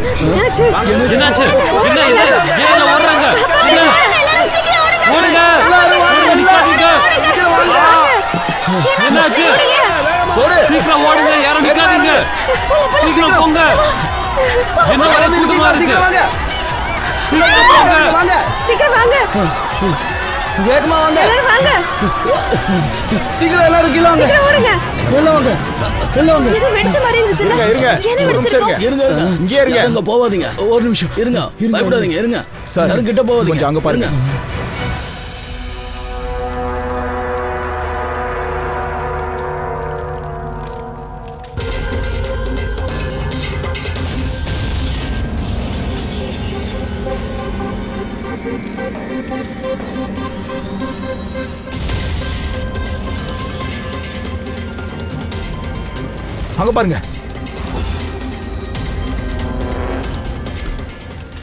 என்னாச்சு? என்ன இது? ஏன் ஓடுறாங்க? ஓடுங்க. நிக்காதீங்க. என்னாச்சு? சீக்கிரம் ஓடுங்க, யாரும் நிக்காதீங்க. சீக்கிரம் போங்க. என்ன வர கூட்டமா இருக்கு? சீக்கிரம் போங்க. சீக்கிரம் வாங்க. வேகமா வாங்க. எல்லாரும் வாங்க. சீக்கிரம் எல்லாரும் கீழ வாங்க. சீக்கிரம் ஓடுங்க. கீழ வாங்க. கீழ வாங்க. இது வெடிச்ச மாதிரி இருந்துச்சுல. இருங்க. என்ன வெடிச்சிருக்கு? இருங்க. இங்கே இருங்க. அங்க போவாதீங்க. ஒரு நிமிஷம் இருங்க. பயப்படாதீங்க இருங்க. சார் யாரும் கிட்ட போவாதீங்க. கொஞ்சம் அங்க பாருங்க. அங்க பாருங்க.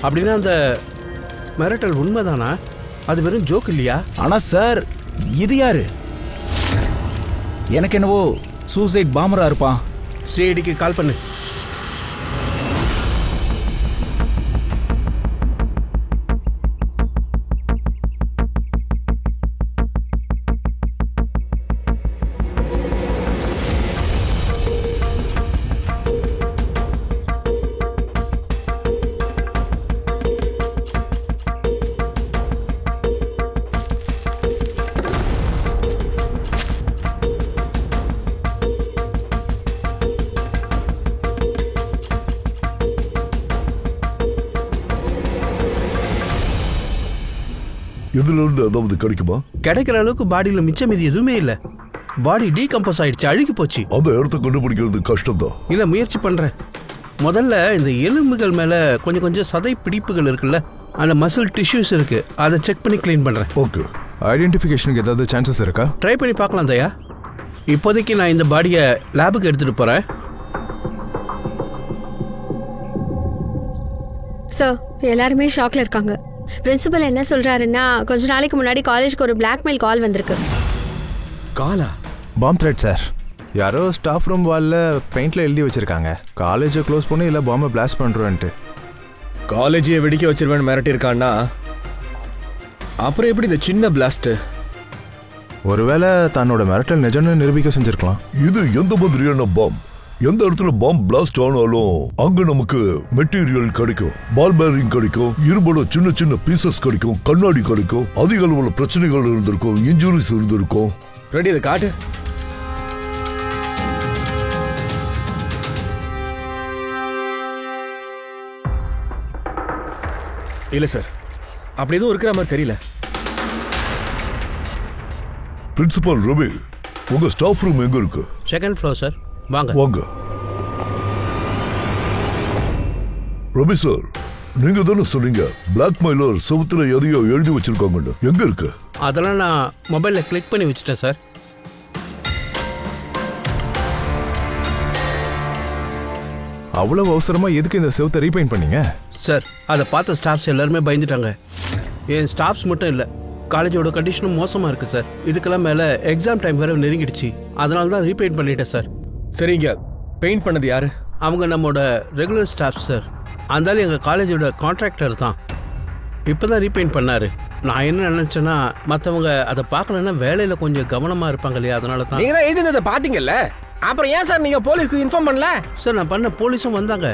அப்படின்னா அந்த மிரட்டல் உண்மைதானா? அது வெறும் ஜோக் இல்லையா? ஆனா சார், இது யாரு? எனக்கு என்னவோ சூசைட் பாம்பரா இருப்பான். சிஐடிக்கு கால் பண்ணு. எதுல இருந்து அதாவது கிடைக்குமா? கிடைக்கிற அளவுக்கு பாடியில மிச்சம் மீதி எதுவுமே இல்ல. பாடி டீகம்போஸ் ஆயிடுச்சு, அழுகி போச்சு. அந்த இடத்தை கண்டுபிடிக்கிறது கஷ்டம் தான். இல்ல, முயற்சி பண்றேன். முதல்ல இந்த எலும்புகள் மேல கொஞ்சம் கொஞ்சம் சதை பிடிப்புகள் இருக்குல்ல, அந்த மசில் டிஷ்யூஸ் இருக்கு, அதை செக் பண்ணி கிளீன் பண்றேன். ஓகே. ஐடென்டிஃபிகேஷனுக்கு ஏதாவது சான்சஸ் இருக்கா? ட்ரை பண்ணி பார்க்கலாம் தயா. இப்போதைக்கு நான் இந்த பாடியை லேபுக்கு எடுத்துட்டு போறேன். சார், எல்லாருமே ஷாக்ல இருக்காங்க. பிரின்சிபல் என்ன சொல்றாருன்னா, கொஞ்ச நாளைக்கு முன்னாடி காலேஜ்க்கு ஒரு பிளாக்மெயில் கால் வந்திருக்கு. காலா? Bomb threat sir. யாரோ ஸ்டாஃப் ரூம் வால்ல பெயிண்ட்ல எழுதி வச்சிருக்காங்க, காலேஜை க்ளோஸ் பண்ணி இல்ல பாம்பை பிளாஸ்ட் பண்றோன்ட்டு. காலேஜையே வெடிக்க வச்சிருவேன்னு மிரட்டி இருக்கான்னா அப்புறம் எப்படி இந்த சின்ன பிளாஸ்ட்? ஒருவேளை தன்னோட மிரட்டல் நிஜம்னு நிரூபிக்க செஞ்சிருக்கலாம். இது எந்த மாதிரியான பாம்? எந்த இடத்துல பாம் பிளாஸ்ட் ஆனாலும் அங்க நமக்கு மெட்டீரியல் கிடைக்கும், பால் பேரிங் கிடைக்கும், இரும்போட சின்ன சின்ன பீசஸ் கிடைக்கும், கண்ணாடி கிடைக்கும், அதிக அளவுல பிரச்சனைகள் இருந்திருக்கும், இன்ஜுரிஸ் இருந்திருக்கும். ரெடி, இதை காட்டு. இல்ல சார், அப்படி எதுவும் இருக்கிற மாதிரி தெரியல. பிரின்சிபல் ரவி, உங்க ஸ்டாஃப் ரூம் எங்க இருக்கு? Second floor sir. வாங்க வாங்க. ரவி சார், நீங்க தானே சொன்னீங்க பிளாக்மெயிலர் செவுத்துல எதையோ எழுதி வச்சிருக்காங்கன்னு, எங்க இருக்கு? அதெல்லாம் நான் மொபைல்ல கிளிக் பண்ணி வச்சுட்டேன் சார். அவ்வளவு அவசரமா எதுக்கு இந்த செவுத்தை ரீபெயிண்ட் பண்ணீங்க? சார், அதை பார்த்த ஸ்டாஃப்ஸ் எல்லாருமே பயந்துட்டாங்க. என் ஸ்டாஃப்ஸ் மட்டும் இல்லை, காலேஜோட கண்டிஷனும் மோசமாக இருக்குது சார். இதுக்கெல்லாம் மேலே எக்ஸாம் டைம் வேறு நெருங்கிடுச்சு, அதனால தான் ரீபெயிண்ட் பண்ணிட்டேன் சார். சரிங்க, பெயிண்ட் பண்ணது யாரு? அவங்க நம்மளோட ரெகுலர் ஸ்டாஃப் சார். அந்தாலும் எங்கள் காலேஜோட கான்ட்ராக்டர் தான். இப்போ தான் ரீபெயிண்ட் பண்ணார். நான் என்ன நினச்சேன்னா, மற்றவங்க அதை பார்க்கலன்னா வேலையில் கொஞ்சம் கவனமாக இருப்பாங்க இல்லையா, அதனால தான். நீங்கள் தான் எழுதினதை பார்த்தீங்கல்ல, அப்புறம் ஏன் சார் நீங்கள் போலீஸ்க்கு இன்ஃபார்ம் பண்ணல? சார், நான் பண்ண போலீஸும் வந்தாங்க,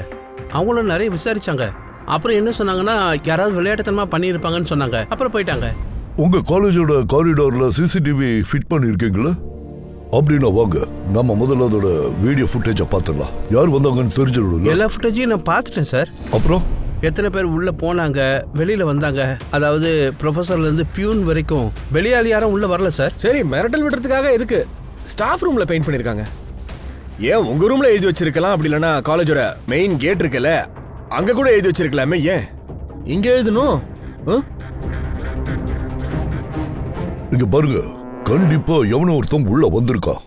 அவங்களும் நிறைய விசாரிச்சாங்க. அப்புறம் என்ன சொன்னாங்கன்னா, யாராவது விளையாட்டுத்தனமாக பண்ணியிருப்பாங்கன்னு சொன்னாங்க, அப்புறம் போயிட்டாங்க. உங்க காலேஜோட காரிடார்ல சிசிடிவி ஃபிட் பண்ணிருக்கீங்களா? அப்படின்னா வாங்க, நம்ம முதல்ல அதோட வீடியோ ஃபுட்டேஜ பாத்துடலாம். யார் வந்தாங்கன்னு தெரிஞ்சிடும். எல்லா ஃபுட்டேஜையும் நான் பார்த்துட்டேன் சார். அப்புறம் எத்தனை பேர் உள்ள போனாங்க, வெளியில வந்தாங்க, அதாவது ப்ரொஃபஸர்ல இருந்து பியூன் வரைக்கும் வெளியாளி யாரும் உள்ள வரல சார். சரி, மிரட்டல் விடுறதுக்காக எதுக்கு ஸ்டாஃப் ரூம்ல பெயிண்ட் பண்ணிருக்காங்க? ஏன் உங்க ரூம்ல எழுதி வச்சிருக்கலாம், அப்படி இல்லைன்னா காலேஜோட மெயின் கேட் இருக்குல்ல, அங்க கூட எழுதி வச்சிருக்கலாமே, ஏன் இங்க எழுதணும்? இங்க பாருங்க, கண்டிப்பா எவனோ ஒருத்தன் உள்ள வந்திருக்கான்.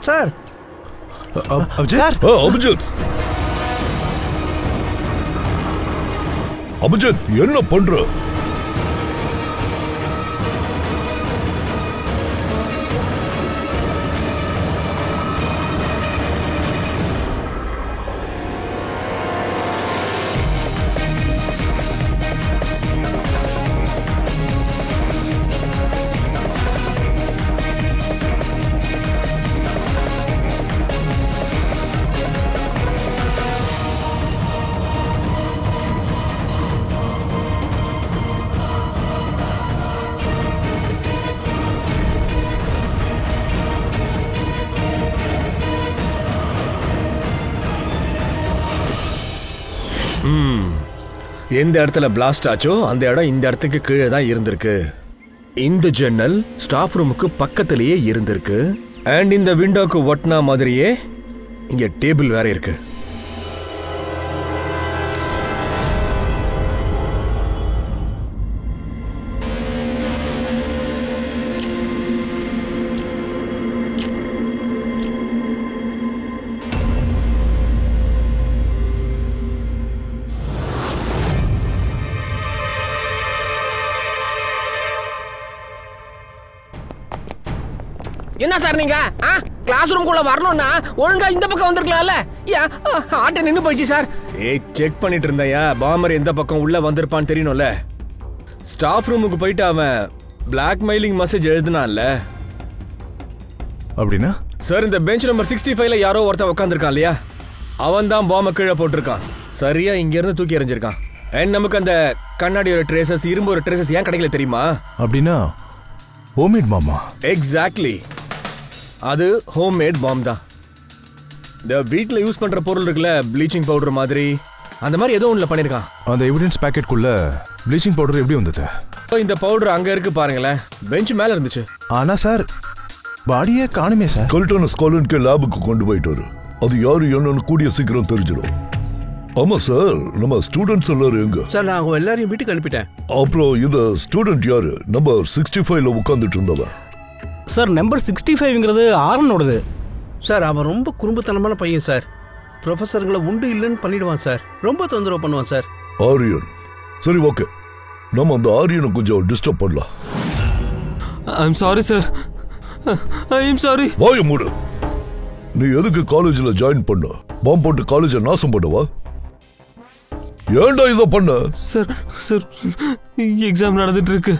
சார், அபிஜித், அபிஜித் என்ன பண்ற? எந்த இடத்துல பிளாஸ்ட் ஆச்சோ அந்த இடம் இந்த இடத்துக்கு கீழே தான் இருந்திருக்கு. இந்த ஜன்னல் ஸ்டாஃப் ரூமுக்கு பக்கத்திலேயே இருந்திருக்கு. அண்ட் இந்த விண்டோக்கு ஒட்டினா மாதிரியே இங்க டேபிள் வேற இருக்கு. என்ன சார் நீங்க கிளாஸ் ரூம்குள்ள வரணும்னா ஒழுங்கா இந்த பக்கம் வந்திருக்கலாம்ல. ஆட்டோ நின்னு போயிடுச்சு சார். செக் பண்ணிட்டு இருந்தையா பாமர் எந்த பக்கம் உள்ள வந்திருப்பான்னு தெரியணும்ல. ஸ்டாஃப் ரூமுக்கு போயிட்டு அவன் பிளாக்மெயிலிங் மெசேஜ் எழுதினான்ல. அப்படின்னா சார் இந்த பெஞ்ச் நம்பர் 65ல யாரோ ஒருத்தன் உட்காந்துருக்கான் இல்லையா, அவன் தான் பாம்பை கீழே போட்டிருக்கான். சரியா இங்க இருந்து தூக்கி எறிஞ்சிருக்கான். அண்ட் நமக்கு அந்த கண்ணாடியோட ட்ரேசஸ், இரும்போட ட்ரேசஸ் ஏன் கிடைக்கல தெரியுமா? அப்படின்னா ஹோம்மேட் பாமா? எக்ஸாக்ட்லி, அது ஹோம்மேட் பாம் தான். இந்த வீட்டில் யூஸ் பண்ற பொருள் இருக்குல்ல, ப்ளீச்சிங் பவுடர் மாதிரி, அந்த மாதிரி ஏதோ ஒன்றுல பண்ணிருக்கான். அந்த எவிடன்ஸ் பேக்கெட்குள்ள ப்ளீச்சிங் பவுடர் எப்படி வந்தது? இந்த பவுடர் அங்க இருக்கு பாருங்களேன், பெஞ்ச் மேல இருந்துச்சு. ஆனா சார் பாடியே காணுமே சார். கல்டான ஸ்காலனுக்கு லேபுக்கு கொண்டு போயிட்டாரு. அது யாரு என்னன்னு கூடிய சீக்கிரம் தெரிஞ்சிடும். ஆமா சார், நம்ம ஸ்டூடெண்ட்ஸ் எல்லாரும் எங்க சார்? நான் எல்லாரையும் வீட்டுக்கு அனுப்பிட்டேன். அப்புறம் இந்த ஸ்டூடெண்ட் யாரு? நம்பர் 65ல உட்கார்ந்துட்டு இருந்தவன். சார் நம்பர் 65ங்கிறது ஆரனோடது. சார் அவன் ரொம்ப குறும்புத்தனமான பையன் சார். ப்ரொஃபஸருங்களை உண்டு இல்லைன்னு பண்ணிடுவான் சார். ரொம்ப தொந்தரவு பண்ணுவான் சார். ஆரியன். சரி ஓகே, நம்ம அந்த ஆரியனை கொஞ்சம் டிஸ்டர்ப் பண்ணலாம். I'm sorry sir, I'm sorry. வாய மூடு. நீ எதுக்கு காலேஜ்ல ஜாயின் பண்ண? பாம்பு போட்டு காலேஜை நாசம் பண்ணவா? ஏன்டா இதை பண்ண? சார் சார் எக்ஸாம் நடந்துட்டு இருக்கு.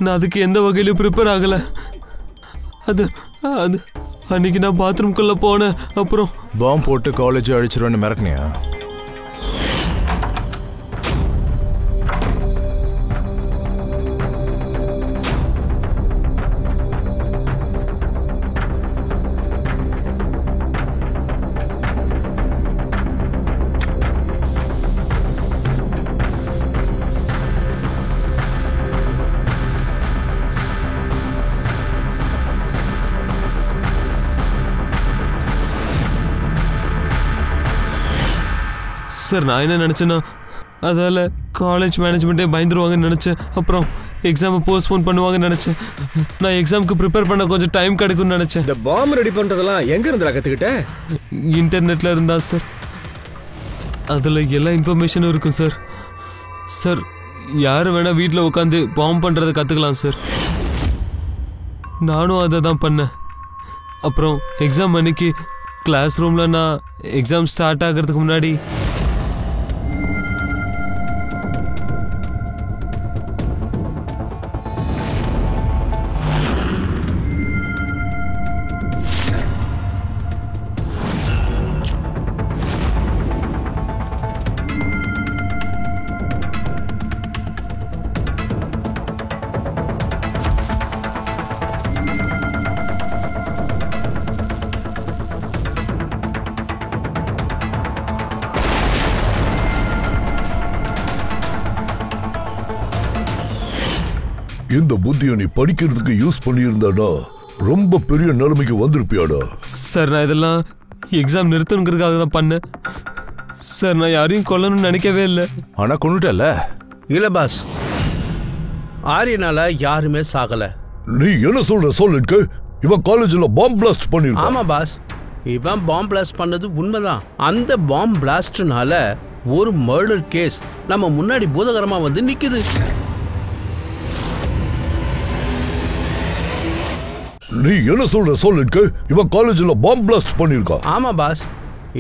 நான் அதுக்கு எந்த வகையிலும் ப்ரிப்பேர் ஆகல. அது அது அன்னைக்கு நான் பாத்ரூம்குள்ள போனேன். அப்புறம் பாம்பு போட்டு காலேஜ் அழிச்சிருவேன்னு மிரட்டினியா? சார் நான் என்ன நினச்சேன்னா, அதால் காலேஜ் மேனேஜ்மெண்ட்டே பயந்துருவாங்கன்னு நினச்சேன். அப்புறம் எக்ஸாமை போஸ்ட்போன் பண்ணுவாங்கன்னு நினச்சேன். நான் எக்ஸாமுக்கு ப்ரிப்பேர் பண்ண கொஞ்சம் டைம் கிடைக்கும்னு நினச்சேன். இந்த பாம்பு ரெடி பண்ணுறதெல்லாம் எங்கே இருந்தா கற்றுக்கிட்டேன்? இன்டர்நெட்டில் இருந்தா சார். அதில் எல்லா இன்ஃபர்மேஷனும் இருக்கும் சார். சார் யார் வேணால் வீட்டில் உட்காந்து பாம்பு பண்ணுறதை கற்றுக்கலாம் சார். நானும் அதை தான் பண்ணேன். அப்புறம் எக்ஸாம் அன்னைக்கு கிளாஸ் ரூமில் நான் எக்ஸாம் ஸ்டார்ட் ஆகிறதுக்கு முன்னாடி இந்த புத்தியை நீ படிக்கிறதுக்கு யூஸ் பண்ணியிருந்தாடா ரொம்ப பெரிய நிலைமைக்கு வந்திருப்பியாடா. சார் நான் இதெல்லாம் எக்ஸாம் நிறுத்தணுங்கிறதுக்காக தான் பண்ணேன் சார். நான் யாரையும் கொல்லணும்னு நினைக்கவே இல்லை. ஆனா கொண்டுட்டல. இல்ல பாஸ், ஆரியனால யாருமே சாகல. நீ என்ன சொல்ற? சொல்லுங்க. இவன் காலேஜ்ல பாம்பு பிளாஸ்ட் பண்ணிருக்கான். ஆமா பாஸ், இவன் பாம்பு பிளாஸ்ட் பண்ணது உண்மைதான். அந்த பாம்பு பிளாஸ்ட்னால ஒரு மர்டர் கேஸ் நம்ம முன்னாடி பூதகரமா வந்து நிக்குது. நீ என்ன சொல்ற சொல்லுங்க? இவன் காலேஜ்ல பாம்பு பிளாஸ்ட் பண்ணிருக்கான். ஆமா பாஸ்,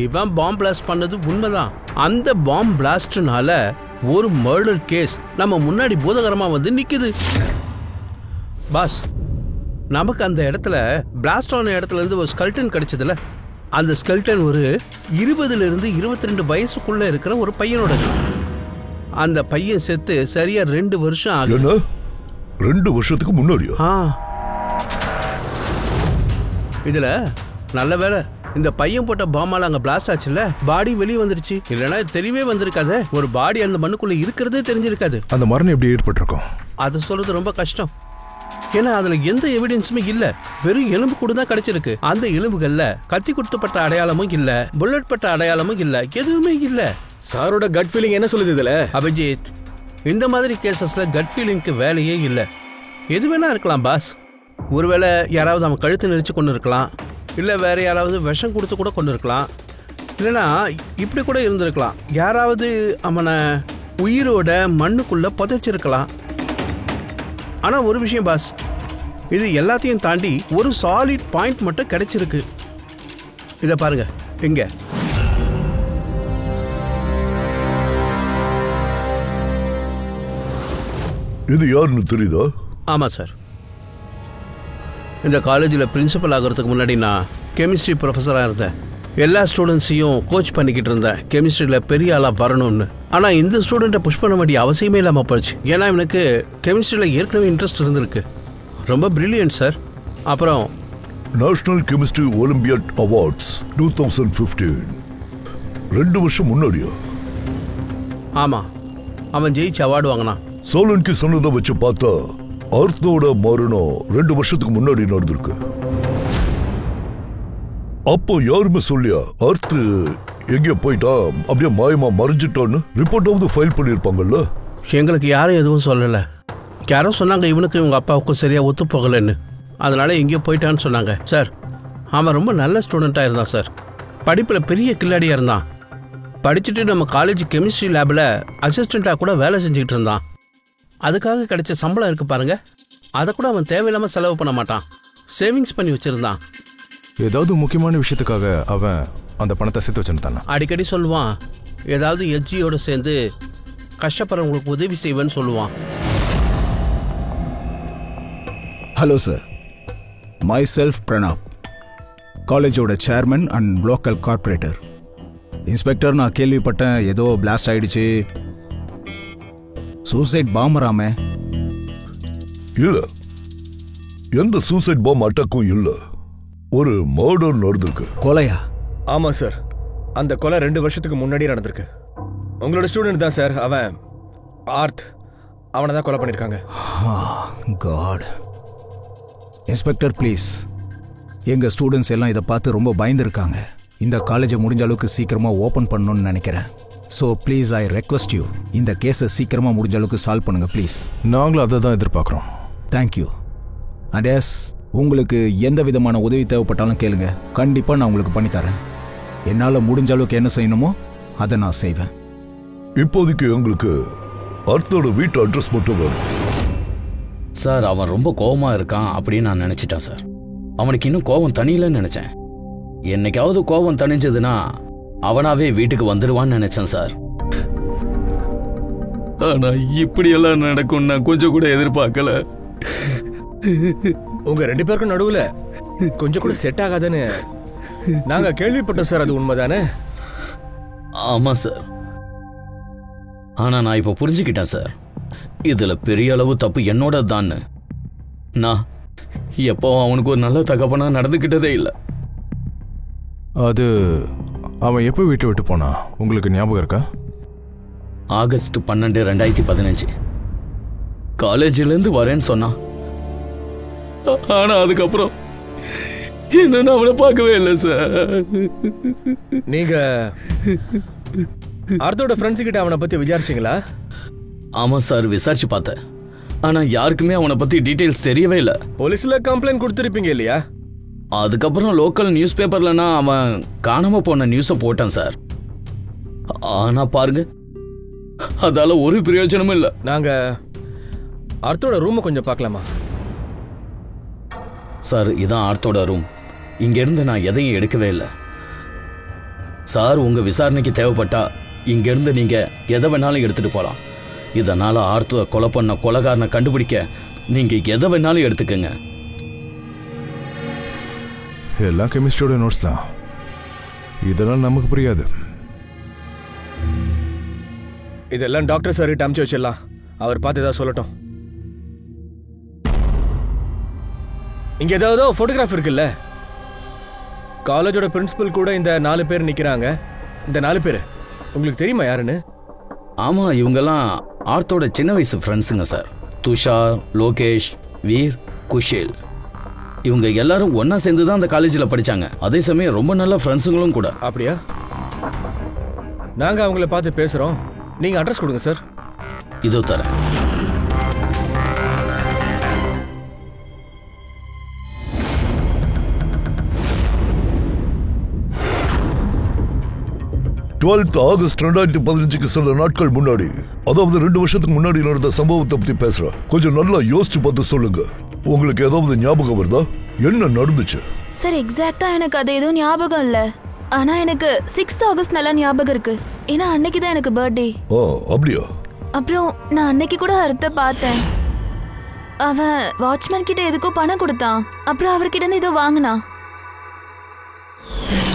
இவன் பாம்பு பிளாஸ்ட் பண்ணது உண்மைதான். அந்த பாம்பு பிளாஸ்ட்னால ஒரு மர்டர் கேஸ் நம்ம முன்னாடி பூதகரமா வந்து நிக்குது. பாஸ், நமக்கு அந்த இடத்துல பிளாஸ்ட் ஆன இடத்துல இருந்து ஒரு ஸ்கெல்டன் கிடைச்சதுல, அந்த ஸ்கெல்டன் ஒரு 20 to 22 வயசுக்குள்ள இருக்கிற ஒரு பையனோட. அந்த பையன் செத்து சரியா 2 வருஷம் ஆகுது. என்ன 2 வருஷத்துக்கு முன்னாடியா? இதுல நல்ல வேலை இந்த பையன் போட்ட பாமால அங்க பிளாஸ்ட் ஆச்சுல்ல, பாடி வெளியே வந்துருச்சு. இல்லைன்னா தெரியவே வந்திருக்காது. ஒரு பாடி அந்த மண்ணுக்குள்ள இருக்கிறதே தெரிஞ்சிருக்காது. அந்த மரணம் எப்படி ஏற்பட்டிருக்கும் அது சொல்றது ரொம்ப கஷ்டம். ஏன்னா அதுல எந்த எவிடன்ஸுமே இல்ல, வெறும் எலும்பு கூட தான் கிடைச்சிருக்கு. அந்த எலும்புகள்ல கத்தி குடுத்தப்பட்ட அடையாளமும் இல்ல, புல்லட் பட்ட அடையாளமும் இல்ல, எதுவுமே இல்ல. சாரோட கட் ஃபீலிங் என்ன சொல்லுது இதுல? அபிஜித், இந்த மாதிரி கேசஸ்ல கட் ஃபீலிங்க்கு வேலையே இல்ல. எது வேணா இருக்கலாம் பாஸ். ஒருவேளை யாராவது அவன் கழுத்து நெரிச்சு கொண்டு இருக்கலாம், இல்ல வேற யாராவது விஷம் கொடுத்து கூட கொண்டு இருக்கலாம், இல்லைன்னா இப்படி கூட இருந்திருக்கலாம், யாராவது அவனை உயிரோட மண்ணுக்குள்ள புதைச்சிருக்கலாம். ஆனா ஒரு விஷயம் பாஸ், இது எல்லாத்தையும் தாண்டி ஒரு சாலிட் பாயிண்ட் மட்டும் கிடைச்சிருக்கு. இத பாருங்க, இங்க இது யாருன்னு தெரியுதா? ஆமா சார், இந்த காலேஜில் பிரின்சிபல் ஆகிறதுக்கு முன்னாடி நான் கெமிஸ்ட்ரி ப்ரொஃபஸராக இருந்தேன். எல்லா ஸ்டூடெண்ட்ஸையும் கோச் பண்ணிக்கிட்டு இருந்தேன் கெமிஸ்ட்ரியில் பெரிய ஆளாக வரணும்னு. ஆனால் இந்த ஸ்டூடெண்ட்டை புஷ் பண்ண வேண்டிய அவசியமே இல்லாமல் போச்சு. ஏன்னா எனக்கு கெமிஸ்ட்ரியில் ஏற்கனவே இன்ட்ரெஸ்ட் இருந்திருக்கு. ரொம்ப பிரில்லியன்ட் சார். அப்புறம் நேஷனல் கெமிஸ்ட்ரி ஒலிம்பியட் அவார்ட்ஸ் 2015 2 வருஷம் முன்னாடியா? ஆமாம், அவன் ஜெயிச்சு அவார்டு வாங்கினான். சோலன்கி சொன்னதை வச்சு பார்த்தா அர்த்தோட மரணம் 2 வருஷத்துக்கு முன்னாடி நடந்திருக்கு. அப்போ யாருமே சொல்லியா அர்த் எங்கே போயிட்டான், அப்படியே மாயமா மறைஞ்சிட்டான்னு ரிப்போர்ட்டாவது ஃபைல் பண்ணியிருப்பாங்கல்ல? எங்களுக்கு யாரும் எதுவும் சொல்லலை. யாரோ சொன்னாங்க இவனுக்கு இவங்க அப்பாவுக்கும் சரியாக ஒத்து போகலைன்னு, அதனால எங்கேயோ போயிட்டான்னு சொன்னாங்க. சார், அவன் ரொம்ப நல்ல ஸ்டூடெண்ட்டாக இருந்தான் சார். படிப்பில் பெரிய கில்லாடியாக இருந்தான். படிச்சுட்டு நம்ம காலேஜ் கெமிஸ்ட்ரி லேபில் அசிஸ்டண்ட்டாக கூட வேலை செஞ்சுக்கிட்டு இருந்தான். அதுக்காக கிடைச்ச சம்பளம் இருக்கு பாருங்க, அதை கூட அவன் தேவையில்லாம செலவு பண்ண மாட்டான், சேவிங்ஸ் பண்ணி வச்சிருந்தான். ஏதாவது முக்கியமான விஷயத்துக்காக அவன் அந்த பணத்தை சேர்த்து வச்சிருந்தானா? அடிக்கடி சொல்லுவான், ஏதாவது எஸ்ஜியோட சேர்ந்து கஷ்டப்படுறவங்களுக்கு உதவி செய்வேன்னு சொல்லுவான். Hello sir, myself Pranab, காலேஜோட chairman and local corporator. Inspector, நான் கேள்விப்பட்டேன் ஏதோ பிளாஸ்ட் ஆயிடுச்சு, சூசைட் பாம்பராமே. இல்ல, எந்த சூசைட் பாம் அட்டாக்கும் இல்ல, ஒரு மர்டர் நடந்திருக்கு. கொலையா? ஆமா சார், அந்த கொலை 2 வருஷத்துக்கு முன்னாடி நடந்திருக்கு. உங்களோட ஸ்டூடெண்ட் தான் சார், அவன் ஆர்த், அவனை தான் கொலை பண்ணிருக்காங்க. காட். இன்ஸ்பெக்டர் ப்ளீஸ், எங்க ஸ்டூடெண்ட்ஸ் எல்லாம் இதை பார்த்து ரொம்ப பயந்துருக்காங்க. இந்த காலேஜை முடிஞ்ச அளவுக்கு சீக்கிரமா ஓபன் பண்ணணும்னு நினைக்கிறேன். So please, I request you, இந்த கேஸை சீக்கிரமாக முடிஞ்ச அளவுக்கு சால்வ் பண்ணுங்க ப்ளீஸ். நாங்களும் அதை தான் எதிர்பார்க்குறோம். தேங்க்யூ. அண்ட் எஸ், உங்களுக்கு எந்த விதமான உதவி தேவைப்பட்டாலும் கேளுங்க, கண்டிப்பாக நான் உங்களுக்கு பண்ணித்தரேன். என்னால் முடிஞ்ச அளவுக்கு என்ன செய்யணுமோ அதை நான் செய்வேன். இப்போதைக்கு எங்களுக்கு அர்த்தோட வீட்டு அட்ரஸ் மட்டும் வேணும் சார். அவன் ரொம்ப கோவமா இருக்கான் அப்படின்னு நான் நினைச்சிட்டேன் சார். அவனுக்கு இன்னும் கோவம் தனியலன்னு நினைச்சேன். என்னைக்காவது கோவம் தணிஞ்சதுன்னா அவனாவே வீட்டுக்கு வந்துடுவான்னு நினைச்சேன் சார். ஆனா இப்படி எல்லாம் நடக்கும் நான் கொஞ்சம் கூட எதிர்பார்க்கல. உங்க 2 பேருக்கும் நடுவுல கொஞ்சம் கூட செட் ஆகாதுன்னு நாங்க கேள்விப்பட்டோம் சார். அது உண்மைதானே? ஆமா சார். ஆனா நான் இப்ப புரிஞ்சுக்கிட்டேன் சார், இதுல பெரிய அளவு தப்பு என்னோட தான். நான் எப்போ அவனுக்கு ஒரு நல்ல தகப்பனா நடந்துகிட்டதே இல்லை. அது அவன் எப்போ வீட்டை விட்டு போனா உங்களுக்கு ஞாபகம் இருக்கா? ஆகஸ்ட் 12, 2015 காலேஜிலேருந்து வரேன்னு சொன்னான். ஆனா அதுக்கப்புறம் என்னன்னு அவனை பார்க்கவே இல்லை சார். நீங்க ஆர்த்தோட ஃப்ரெண்ட்ஸ் கிட்ட அவனை பத்தி விசாரிச்சீங்களா? ஆமா சார், விசாரிச்சு பார்த்தேன். ஆனா யாருக்குமே அவனை பத்தி டீடைல்ஸ் தெரியவே இல்லை. போலீஸ்ல கம்ப்ளைண்ட் கொடுத்துருப்பீங்க இல்லையா? அதுக்கப்புறம் லோக்கல் நியூஸ் பேப்பர்லனா அவன் காணாம போன நியூஸை போட்டான் சார். ஆனா பாருங்க, அதால ஒரு பிரயோஜனமும் இல்ல. நாங்க ஆர்த்தோட ரூமை கொஞ்சம் பார்க்கலாமா? சார், இதான் ஆர்த்தோட ரூம். இங்க இருந்து நான் எதையும் எடுக்கவே இல்லை சார். உங்க விசாரணைக்கு தேவைப்பட்டா இங்க இருந்து நீங்க எதை வேணாலும் எடுத்துட்டு போலாம். இதனால ஆர்த்துவ கொலை பண்ண கொலைகாரனை கண்டுபிடிக்க நீங்க எதை வேணாலும் எடுத்துக்கங்க. எல்லாம் கெமிஸ்ட்ரியோட நோட்ஸ் தான், இதெல்லாம் நமக்கு புரியாது. இதெல்லாம் டாக்டர் சார் கிட்ட அமுச்சு வச்சிடலாம், அவர் பார்த்து ஏதாவது சொல்லட்டும். இங்க ஏதாவது போட்டோகிராஃப் இருக்குல்ல? காலேஜோட பிரின்சிபல் கூட இந்த 4 பேர் நிக்கிறாங்க. இந்த 4 பேர் உங்களுக்கு தெரியுமா யாருன்னு? ஆமா, இவங்கெல்லாம் ஆர்த்தோட சின்ன வயசு ஃப்ரெண்ட்ஸுங்க சார். துஷார், லோகேஷ், வீர், குஷேல். இவங்க எல்லாரும் ஒன்னா சேர்ந்து தான் அந்த காலேஜில் படிச்சாங்க. அதே சமயம் ரொம்ப நல்ல ஃப்ரெண்ட்ஸுங்களும் கூட. அப்படியா? நாங்க அவங்கள பார்த்து பேசுறோம், நீங்க அட்ரஸ் கொடுங்க சார். இதோ தரேன். ஆகஸ்ட் 2015 சில நாட்கள் முன்னாடி, அதாவது 2 வருஷத்துக்கு முன்னாடி நடந்த சம்பவத்தை பத்தி பேசுறேன். கொஞ்சம் நல்லா யோசிச்சு பார்த்து சொல்லுங்க. உங்களுக்கு ஏதாவது ஞாபகம் வருதா? என்ன நடந்துச்சு? சார், எக்ஸாக்ட்டா எனக்கு அது எதுவும் ஞாபகம் இல்ல. ஆனா எனக்கு 6th ஆகஸ்ட் நல்லா ஞாபகம் இருக்கு. ஏன்னா அன்னைக்கு தான் எனக்கு பர்த்டே. அப்படியா? அப்புறம் நான் அன்னைக்கு கூட அர்த்த பார்த்தேன். அவன் வாட்ச்மேன் கிட்ட எதுக்கோ பணம் கொடுத்தான். அப்புறம் அவர்கிட்ட இருந்து ஏதோ வாங்கினான்.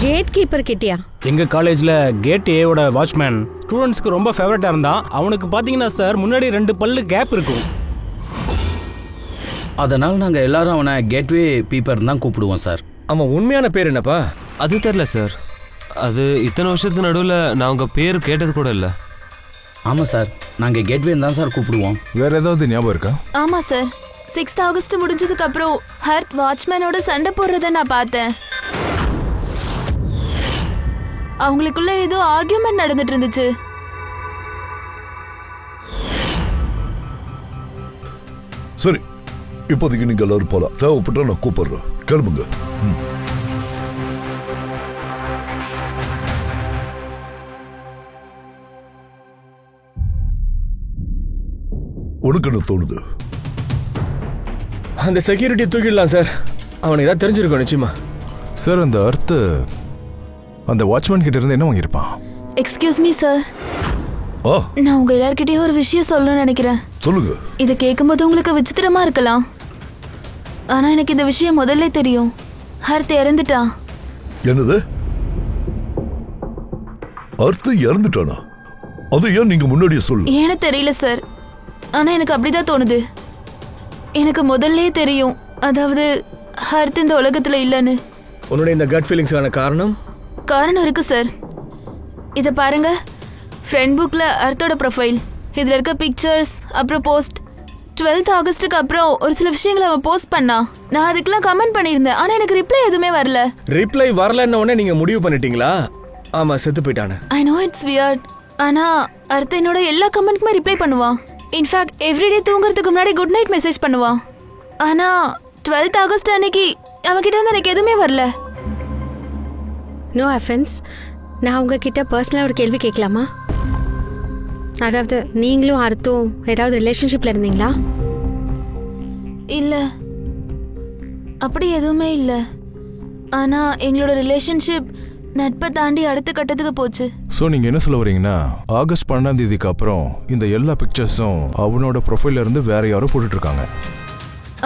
கேட் கீப்பர் கிட்டியா? எங்க காலேஜ்ல கேட் ஏவோட வாட்ச்மேன் ஸ்டூடெண்ட்ஸ்க்கு ரொம்ப ஃபேவரட்டா இருந்தான். அவனுக்கு பாத்தீங்கன்னா சார் முன்னாடி 2 பல்லு கேப் இருக்கும். அதனால நாங்க எல்லாரும் அவனை கேட்வே பீப்பர் தான் கூப்பிடுவோம் சார். அவன் உண்மையான பேர் என்னப்பா? அது தெரியல சார். அது இத்தனை வருஷத்துக்கு நடுவில் நான் உங்க பேர் கேட்டது கூட இல்லை. ஆமா சார், நாங்க கேட்வே தான் சார் கூப்பிடுவோம். வேற ஏதாவது ஞாபகம் இருக்கா? ஆமா சார், 6th ஆகஸ்ட் முடிஞ்சதுக்கு அப்புறம் ஹர்த் வாட்ச்மேனோட சண்டை போடுறத நான் பார்த்தேன். அவங்களுக்குள்ள ஏதோ ஆர்கியூமெண்ட் நடந்துட்டு இருந்துச்சு. சரி, இப்போதைக்கு நீங்க எல்லாரும் போலாம். தேவைப்பட்டா நான் கூப்பிடுறேன். கிளம்புங்க. உனக்கு என்ன தோணுது? அந்த செக்யூரிட்டி தூக்கிடலாம் சார். அவனுக்கு ஏதாவது தெரிஞ்சிருக்கும் நிச்சயமா. சார், அந்த அர்த்த அந்த வாட்ச்மேன் கிட்ட இருந்து என்ன வாங்கியிருப்பான்? எக்ஸ்கியூஸ் மீ சார், நான் உங்க எல்லார்கிட்டயும் ஒரு விஷயம் சொல்லணும்னு நினைக்கிறேன். சொல்லுங்க. இதை கேட்கும்போது உங்களுக்கு விசித்திரமா இருக்கலாம், ஆனா எனக்கு இந்த விஷயம் முதல்ல தெரியும். ஹர்த் இறந்துட்டான். என்னது? அர்த்த இறந்துட்டானா? அது ஏன் நீங்க முன்னாடியே சொல்லு? ஏன்னு தெரியல சார், ஆனா எனக்கு அப்படிதான் தோணுது. எனக்கு முதல்ல தெரியும், அதாவது ஹர்த் இந்த உலகத்துல இல்லைன்னு. உன்னுடைய இந்த கட் ஃபீலிங்ஸ்க்கான காரணம் இருக்கு சார். இதை பாருங்க, ஃப்ரெண்ட் புக்ல அர்த்தோட ப்ரொஃபைல், இதுல இருக்க பிக்சர்ஸ், அப்புறம் போஸ்ட். 12th ஆகஸ்டுக்கு அப்புறம் ஒரு சில விஷயங்களை அவன் போஸ்ட் பண்ணா. நான் அதுக்கெல்லாம் கமெண்ட் பண்ணியிருந்தேன், ஆனா எனக்கு ரிப்ளை எதுவுமே வரல. ரிப்ளை வரலன்னு உடனே நீங்க முடிவு பண்ணிட்டீங்களா? ஆமா, செத்து போயிட்டானே. ஐ நோ இட்ஸ் வியர்ட், ஆனா அர்த்த என்னோட எல்லா கமெண்ட்க்குமே ரிப்ளை பண்ணுவான். இன்ஃபேக்ட் எவ்ரிடே தூங்குறதுக்கு முன்னாடி குட் நைட் மெசேஜ் பண்ணுவான். ஆனா 12th ஆகஸ்ட் அன்னைக்கு அவன்கிட்ட இருந்து எனக்கு எதுவுமே வரல. நோ அஃபென்ஸ், நான் உங்ககிட்ட பர்சனலாக ஒரு கேள்வி கேட்கலாமா? அதாவது நீங்களும் அர்த்தம் ஏதாவது ரிலேஷன்ஷிப்ல இருந்தீங்களா? இல்ல, அப்படி எதுவுமே இல்ல. ஆனா எங்களோட ரிலேஷன்ஷிப் நட்பை தாண்டி அடுத்த கட்டத்துக்கு போச்சு. ஸோ நீங்க என்ன சொல்ல வரீங்கன்னா, ஆகஸ்ட் 12ஆம் தேதிக்கு அப்புறம் இந்த எல்லா பிக்சர்ஸும் அவனோட ப்ரொஃபைல்ல இருந்து வேற யாரோ போட்டுட்டு இருக்காங்க?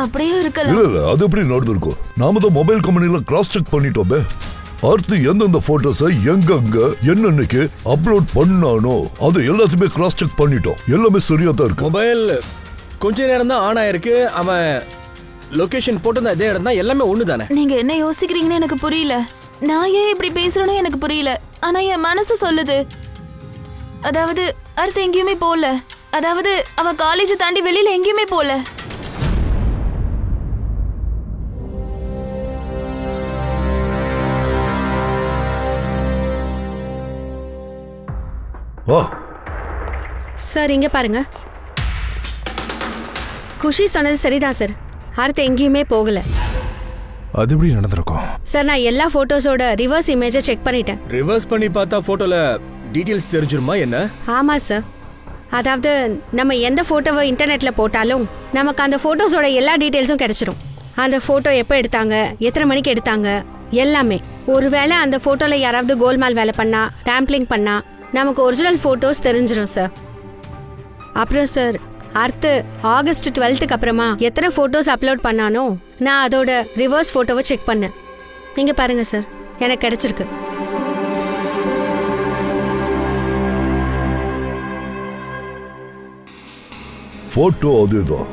அப்படியே இருக்கலாம். இல்ல, அது எப்படி நடந்திருக்கும்? நாம தான் மொபைல் கம்பெனில கிராஸ் செக் பண்ணிட்டோமே. அடுத்து எந்தெந்த போட்டோஸை எங்கெங்க என்னன்னைக்கு அப்லோட் பண்ணானோ அது எல்லாத்தையுமே கிராஸ் செக் பண்ணிட்டோம். எல்லாமே சரியா தான் இருக்கு. மொபைல் கொஞ்ச நேரம் தான் ஆன் ஆயிருக்கு. அவன் லொகேஷன் போட்டு அதே இடம் தான். எல்லாமே ஒண்ணு தானே. நீங்க என்ன யோசிக்கிறீங்கன்னு எனக்கு புரியல. நான் ஏன் இப்படி பேசுறேன்னு எனக்கு புரியல. ஆனா என் மனசு சொல்லுது, அதாவது அடுத்து எங்கேயுமே போல. அதாவது அவன் காலேஜை தாண்டி வெளியில எங்கேயுமே போல. சார், இங்க பாருங்க. குஷி சொன்னது சரிதான் சார். அடுத்து எங்கேயுமே போகல. அது எப்படி நடந்திருக்கும்? சார், நான் எல்லா போட்டோஸோட ரிவர்ஸ் இமேஜை செக் பண்ணிட்டேன். ரிவர்ஸ் பண்ணி பார்த்தா போட்டோல டீடைல்ஸ் தெரிஞ்சிருமா என்ன? ஆமா சார். அதாவது நம்ம எந்த போட்டோவை இன்டர்நெட்ல போட்டாலும் நமக்கு அந்த போட்டோஸோட எல்லா டீடைல்ஸும் கிடைச்சிரும். அந்த போட்டோ எப்போ எடுத்தாங்க, எத்தனை மணிக்கு எடுத்தாங்க, எல்லாமே. ஒருவேளை அந்த போட்டோல யாராவது கோல்மால் வேலை பண்ணா, டேம்ப்ளிங் பண்ணா நமக்கு ஒரிஜினல் போட்டோஸ் தெரிஞ்சிடும் சார். அப்புறம் சார், அடுத்து ஆகஸ்ட் 12க்கு அப்புறமா எத்தனை போட்டோஸ் அப்லோட் பண்ணானோ நான் அதோட ரிவர்ஸ் போட்டோவை செக் பண்ணேன். நீங்க பாருங்க சார், எனக்கு கிடைச்சிருக்கு. போட்டோ அதேதான்,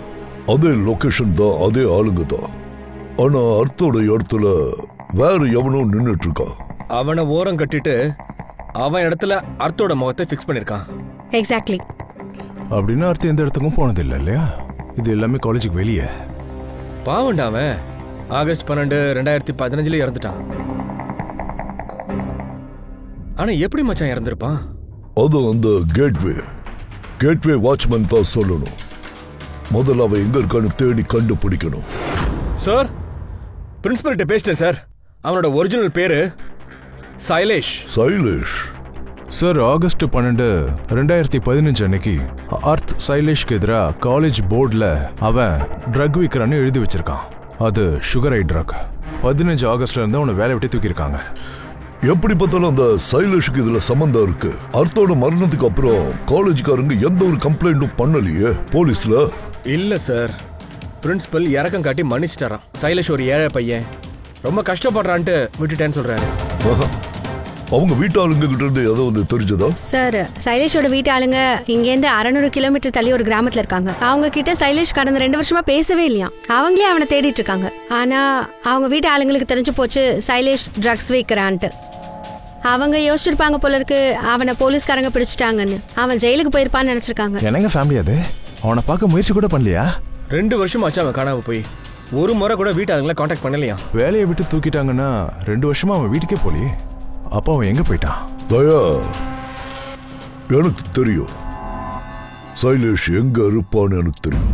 அதே லொகேஷன் தான், அதே ஆளுங்க தான். ஆனா அர்த்தோட இடத்துல வேற எவனோ நின்னுட்டு இருக்கான். அவனை ஓரம் கட்டிட்டு அவன் இடத்துல அர்த்தோட முகத்தை ஃபிக்ஸ் பண்ணிருக்கான். எக்ஸாக்ட்லி. அப்படின்னா அர்த்தம் எந்த இடத்துக்கும் போனது இல்லை இல்லையா? இது எல்லாமே காலேஜுக்கு வெளியே. பாவண்டா அவன். ஆகஸ்ட் 12, 2015 இறந்துட்டான். ஆனா எப்படி மச்சான் இறந்திருப்பான்? அது அந்த கேட்வே வாட்ச்மேன் தான் சொல்லணும். முதல்ல அவன் எங்க இருக்கான்னு தேடி கண்டுபிடிக்கணும். சார், பிரின்சிபல்கிட்ட பேசிட்டேன் சார். அவனோட ஒரிஜினல் பேரு சைலேஷ். சார், ஆகஸ்ட் 12, 2015 அன்னைக்கு அர்த் சைலேஷ்க்கு எதிராக காலேஜ் போர்டில் அவன் ட்ரக் விற்கிறான்னு எழுதி வச்சிருக்கான். அது சுகர் ஐ ட்ரக். 15 ஆகஸ்ட்ல இருந்து அவனை வேலை விட்டு தூக்கியிருக்காங்க. எப்படி பார்த்தாலும் அந்த சைலேஷுக்கு இதுல சம்பந்தம் இருக்கு. அர்த்தோட மரணத்துக்கு அப்புறம் காலேஜ்காரங்க எந்த ஒரு கம்ப்ளைண்டும் பண்ணலையே போலீஸ்ல. இல்ல சார், பிரின்சிபல் இறக்கம் காட்டி மன்னிச்சிட்டாராம். சைலேஷ் ஒரு ஏழை பையன், ரொம்ப கஷ்டப்படுறான்ட்டு விட்டுட்டேன்னு சொல்றாரு. அவங்க வீட்டு ஆளுங்க கிட்ட இருந்து ஏதாவது தெரிஞ்சதா? சார், சைலேஷோட வீட்டு ஆளுங்க இங்கேருந்து 600 கிலோமீட்டர் தள்ளி ஒரு கிராமத்துல இருக்காங்க. அவங்க கிட்ட சைலேஷ் கடந்த 2 வருஷமா பேசவே இல்லையா. அவங்களே அவனை தேடிட்டு இருக்காங்க. ஆனா அவங்க வீட்டு ஆளுங்களுக்கு தெரிஞ்சு போச்சு சைலேஷ் ட்ரக்ஸ் விற்கிறான்ட்டு. அவங்க யோசிச்சிருப்பாங்க போல இருக்கு அவனை போலீஸ்காரங்க பிடிச்சிட்டாங்கன்னு. அவன் ஜெயிலுக்கு போயிருப்பான்னு நினைச்சிருக்காங்க. என்னங்க ஃபேமிலி அது? அவனை பார்க்க முயற்சி கூட பண்ணலையா? 2 வருஷம் ஆச்சு அவன் காணாம போய். ஒரு முறை கூட வீட்டு ஆளுங்களை கான்டாக்ட் பண்ணலையா? வேலையை விட்டு தூக்கிட்டாங்கன்னா 2 வருஷமா அவன் வீட்டுக்கே போலியே. அப்போ அவன் எங்க போயிட்டான்? தயா, எனக்கு தெரியும் சைலேஷ் எங்க இருப்பான்னு எனக்கு தெரியும்.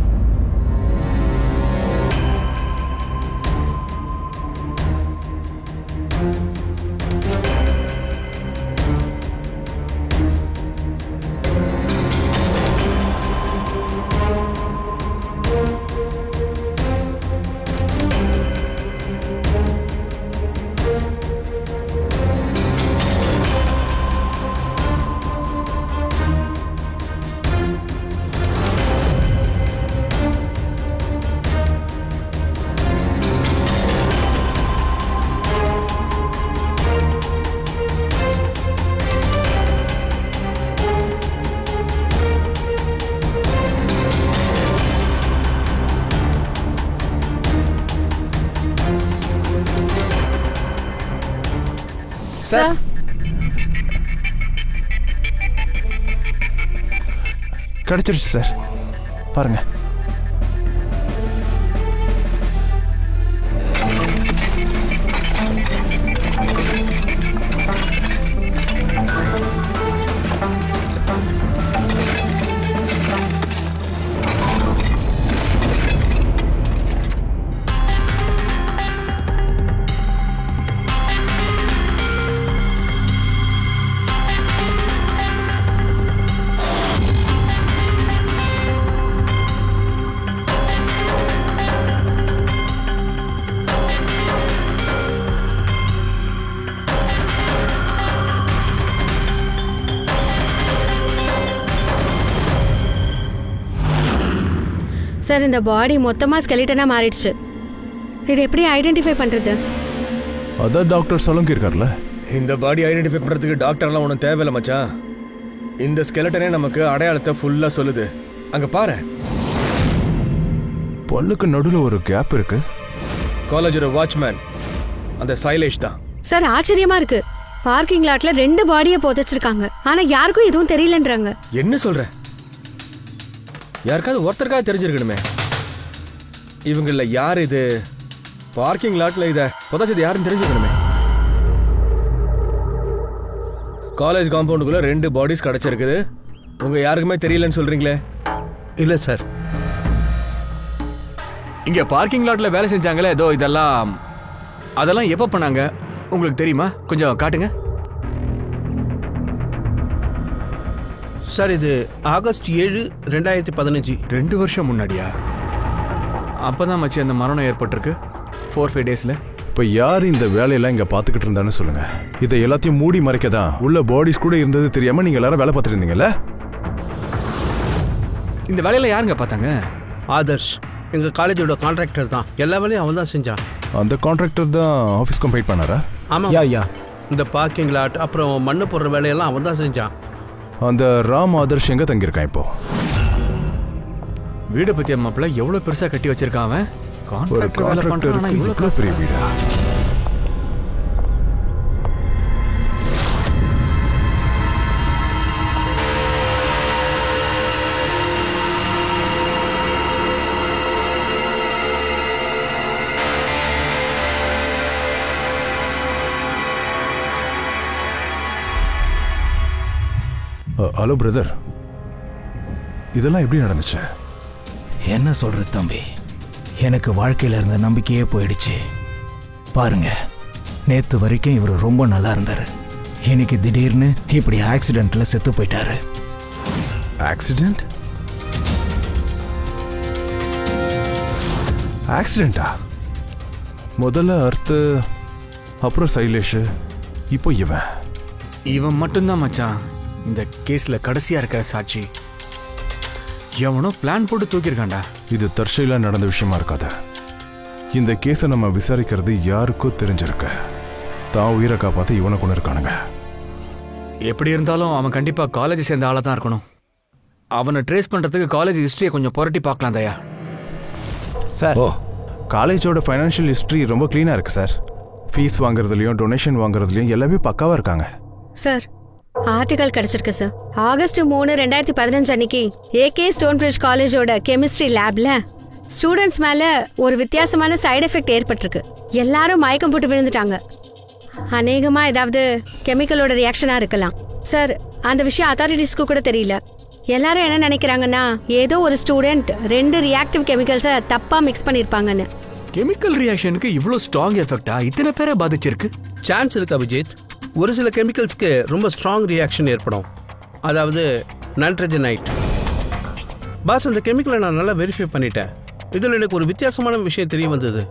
சார், கிடைச்சிருச்சு சார், பாருங்க. சார், இந்த பாடி மொத்தமா ஸ்கெலிட்டனா மாறிடுச்சு. இது எப்படி ஐடென்டிஃபை பண்றது? அதான் டாக்டர் சலங்கி இருக்கார்ல. இந்த பாடி ஐடென்டிஃபை பண்றதுக்கு டாக்டர்லாம் ஒன்றும் தேவையில்லை மச்சான். இந்த ஸ்கெலட்டனே நமக்கு அடையாளத்தை ஃபுல்லா சொல்லுது. அங்க பாரு, பல்லுக்கு நடுவில் ஒரு கேப் இருக்கு. காலேஜோட வாட்ச்மேன் அந்த சைலேஷ் தான். சார், ஆச்சரியமா இருக்கு. பார்க்கிங் லாட்ல 2 பாடியை புதைச்சிருக்காங்க. ஆனா யாருக்கும் எதுவும் தெரியலன்றாங்க. என்ன சொல்ற? யாருக்காவது ஒருத்தருக்காக தெரிஞ்சிருக்கணுமே. இவங்கள யார் இது? பார்க்கிங் லாட்ல இத புதைச்சது யாருன்னு தெரிஞ்சுக்கணுமே. காலேஜ் காம்பவுண்டுக்குள்ள 2 பாடிஸ் கிடைச்சிருக்குது. உங்க யாருக்குமே தெரியலன்னு சொல்றீங்களே? இல்ல சார், இங்க பார்க்கிங் லாட்ல வேலை செஞ்சாங்களே ஏதோ அதெல்லாம் எப்ப பண்ணாங்க உங்களுக்கு தெரியுமா? கொஞ்சம் காட்டுங்க. சார் இது ஆகஸ்ட் 7, 2015. 2 வருஷம் முன்னாடியா? அப்பதான் மச்சி அந்த மரணம் ஏற்பட்டிருக்கு 4-5 டேஸ்ல. இப்ப யார் இந்த வேலையெல்லாம் இங்க பாத்துக்கிட்டு இருந்தான்னு சொல்லுங்க. இதை எல்லாத்தையும் மூடி மறைக்கதான் உள்ள பாடிஸ் கூட இருந்தது தெரியாம நீங்க எல்லாரும் வேலை பார்த்துட்டு இருந்தீங்கல்ல? இந்த வேலையில யாருங்க பார்த்தாங்க? ஆதர்ஷ் எங்க காலேஜோட கான்ட்ராக்டர் தான். எல்லா வேலையும் அவன் தான் செஞ்சான். அந்த கான்ட்ராக்டர் தான் ஆஃபீஸ் கம்ப்ளீட் பண்ணாரா? ஆமா. யா இந்த பார்க்கிங் லாட் அப்புறம் மண்ணு போடுற வேலையெல்லாம் அவன் தான் செஞ்சான். அந்த ராம் ஆதர்ஷ் எங்க தங்கியிருக்கான் இப்போ? வீடை பத்தி அம்மாப்பிள்ள எவ்வளவு பெருசா கட்டி வச்சிருக்கான் அவன். ஒரு கான்ட்ராக்டருக்கு இவ்வளவு பெரிய வீடா? ஹலோ பிரதர், இதெல்லாம் எப்படி நடந்துச்சு? என்ன சொல்றது தம்பி, எனக்கு வாழ்க்கையில இருந்த நம்பிக்கையே போயிடுச்சு. பாருங்க, நேத்து வரைக்கும் இவர் ரொம்ப நல்லா இருந்தாரு. இன்னைக்கு திடீர்னு இப்படி ஆக்சிடென்ட்ல செத்து போயிட்டாரு. ஆக்சிடென்ட்? ஆக்சிடென்டா? முதல்ல அர்த்து, அப்புறம் சைலேஷ், இப்போ இவன் மட்டும்தான் மச்சான் இந்த கேஸ்ல கடைசியா இருக்கிற சாட்சி. எவனோ பிளான் போட்டு தூக்கியிருக்காண்டா. இது தற்செயலா நடந்த விஷயமா இருக்காது. இந்த கேஸை நம்ம விசாரிக்கிறது யாருக்கோ தெரிஞ்சிருக்கு. தான் உயிரை காப்பாற்ற இவனை கொண்டு இருக்கானுங்க. எப்படி இருந்தாலும் அவன் கண்டிப்பா காலேஜ் சேர்ந்த ஆளா தான் இருக்கணும். அவனை ட்ரேஸ் பண்றதுக்கு காலேஜ் ஹிஸ்டரியை கொஞ்சம் புரட்டி பார்க்கலாம் தயா. சார், காலேஜோட ஃபைனான்ஷியல் ஹிஸ்டரி ரொம்ப கிளீனா இருக்கு சார். ஃபீஸ் வாங்குறதுலயும் டொனேஷன் வாங்குறதுலயும் எல்லாமே பக்காவா இருக்காங்க. சார், ஆர்டிகல் கிடைச்சிருக்கு சார். ஆகஸ்ட் 3, 2015 அன்னைக்கு ஏகே ஸ்டோன்பிரிட்ஜ் காலேஜோட கெமிஸ்ட்ரி லேப்ல ஸ்டூடெண்ட்ஸ் மேல ஒரு வித்தியாசமான சைடு எஃபெக்ட் ஏற்பட்டிருக்கு. எல்லாரும் மயக்கம் போட்டு விழுந்துட்டாங்க. அநேகமா ஏதாவது கெமிக்கலோட ரியாக்ஷனா இருக்கலாம். சார், அந்த விஷயம் அத்தாரிட்டிஸ்க்கு கூட தெரியல. எல்லாரும் என்ன நினைக்கிறாங்கன்னா, ஏதோ ஒரு ஸ்டூடெண்ட் 2 ரியாக்டிவ் கெமிக்கல்ஸை தப்பா மிக்ஸ் பண்ணிருப்பாங்கன்னு. கெமிக்கல் ரியாக்ஷனுக்கு இவ்வளவு ஸ்ட்ராங் எஃபெக்டா இத்தனை பேரை பாதிச்சிருக்கு? சான்ஸ் இருக்கு அபிஜித். ஒரு சில கெமிக்கல்ஸ்க்கு ரொம்ப ஸ்ட்ராங் ரியாக்ஷன் ஏற்படும். அதாவது நைட்ரஜனைட். பாஸ், அந்த கெமிக்கலை நான் நல்லா வெரிஃபை பண்ணிட்டேன். இதில் எனக்கு ஒரு வித்தியாசமான விஷயம் தெரிய வந்தது.